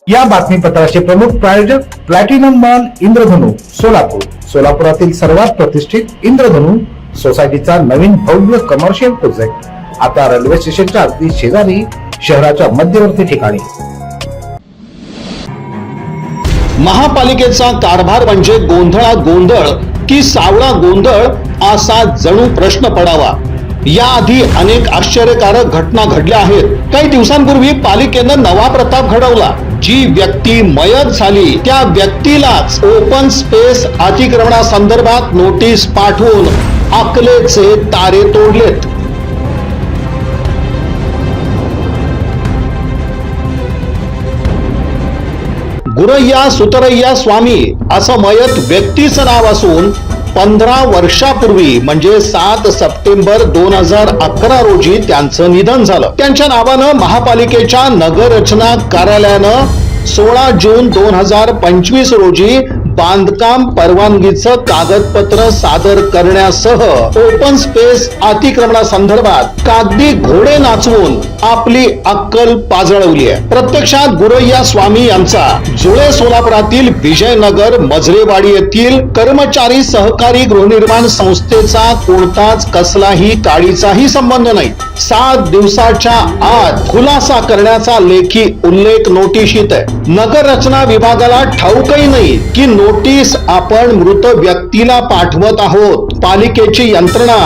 या बातमीपत्राचे प्रमुख प्रायोजक प्लॅटिनम मॉल इंद्रधनु सोलापूर। सोलापुरातील सर्वात प्रतिष्ठित इंद्रधनु सोसायटीचा नवीन भव्य कमर्शियल प्रोजेक्ट आता रेल्वे स्टेशनच्या अगदी शेजारी शहराच्या मध्यवर्ती ठिकाणी। महापालिकेचा कारभार म्हणजे गोंधळात गोंधळ की सावळा गोंधळ असा जणू प्रश्न पडावा। याआधी अनेक आश्चर्यकारक घटना घडल्या आहेत। काही दिवसांपूर्वी पालिकेनं नवा प्रताप घडवला। जी व्यक्ती मयत झाली त्या व्यक्तीलाच ओपन स्पेस अतिक्रमणासंदर्भात नोटीस पाठवून अकलेचे तारे तोडलेत। गुरय्या सुतरय्या स्वामी असं मयत व्यक्तीचं नाव असून 15 वर्षापूर्वी म्हणजे 7 सप्टेंबर 2011 रोजी त्यांचं निधन झालं। त्यांच्या नावानं महापालिकेच्या नगररचना कार्यालयानं 16 जून 2025 रोजी बांधकाम परवानगीचं कागदपत्र सादर करण्यासह ओपन स्पेस अतिक्रमणासंदर्भात कागदी घोडे नाचवून आपली अक्कल पाजळवली आहे। प्रत्यक्षात गुरय्या स्वामी यांचा जुळे सोलापुरातील विजयनगर मजरेवाडी येथील कर्मचारी सहकारी गृहनिर्माण संस्थेचा कोणताच कसलाही काडीचाही संबंध नाही। 7 दिवसाच्या आत खुलासा करण्याचा लेखी उल्लेख नोटिशीत आहे। नगर रचना विभागाला ठाऊकही नाही की नोटीस आपण मृत व्यक्तीला पाठवत आहोत। पालिकेची यंत्रणा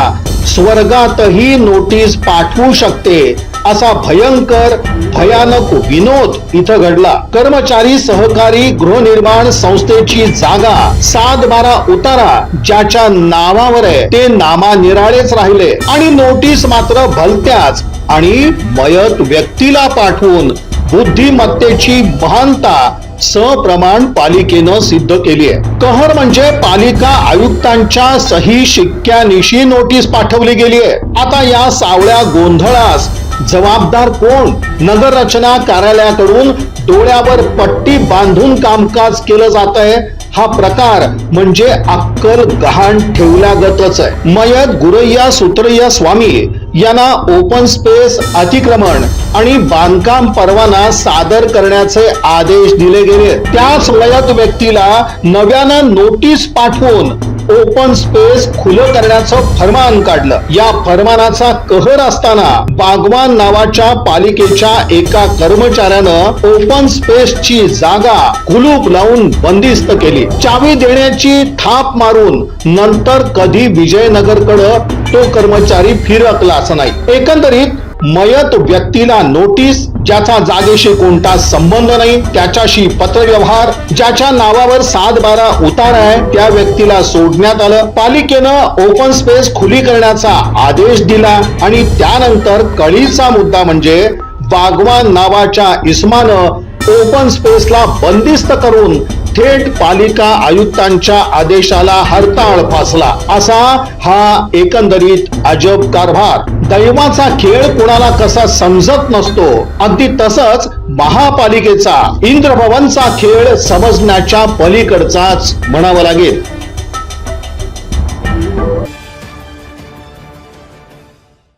स्वर्गातही नोटीस पाठवू शकते असा भयानक विनोद इथं घडला। कर्मचारी सहकारी गृहनिर्माण संस्थेची जागा 7-12 उतारा ज्याच्या नावावर आहे ते नामानिराळेच राहिले आणि नोटीस मात्र भलत्याच आणि मयत व्यक्तीला पाठवून बुद्धिमत्तेची महानता सप्रमाण पालिकेनं सिद्ध केली आहे। कहर म्हणजे पालिका आयुक्तांच्या सही शिक्क्यानिशी नोटीस पाठवली गेली आहे। आता या सावळ्या गोंधळास जबाबदार कोण? नगर रचना कार्यालयाकडून डोळ्यावर पट्टी बांधून कामकाज केलं जात आहे। हा प्रकार म्हणजे अक्कल गहाण ठेवल्यागतच आहे। मयत गुरय्या सुतरय्या स्वामी यांना ओपन स्पेस अतिक्रमण आणि बांधकाम परवाना सादर करण्याचे आदेश दिले गेले। त्याच मयत व्यक्तीला नव्यानं नोटीस पाठवून ओपन स्पेस खुलं करण्याचं फरमान काढलं। या फरमानाचा कहर असताना बागवान नावाच्या पालिकेच्या एका कर्मचाऱ्यानं ओपन स्पेसची जागा कुलूप लावून बंदिस्त केली। चावी देण्याची थाप मारून नंतर कधी विजयनगरकडे तो कर्मचारी फिरकलाच नाही। एकंदरीत मयत व्यक्तीला नोटीस ज्याचा जागेशी कोणता संबंध नाही, त्याच्याशी पत्रव्यवहार ज्याच्या नावावर 7-12 उतार आहे त्या व्यक्तीला सोडण्यात आलं। पालिकेनं ओपन स्पेस खुली करण्याचा आदेश दिला आणि त्यानंतर कळीचा मुद्दा म्हणजे बागवान नावाच्या इसमानं ओपन स्पेसला बंदिस्त करून थेट पालिका आयुक्तांच्या आदेशाला हरताळ फासला। असा हा एकंदरीत अजब कारभार। दैवाचा खेळ कोणाला कसा समजत नसतो, अगदी तसंच महापालिकेचा इंद्रभवनचा खेळ समजण्याच्या पलीकडचाच म्हणावं लागेल।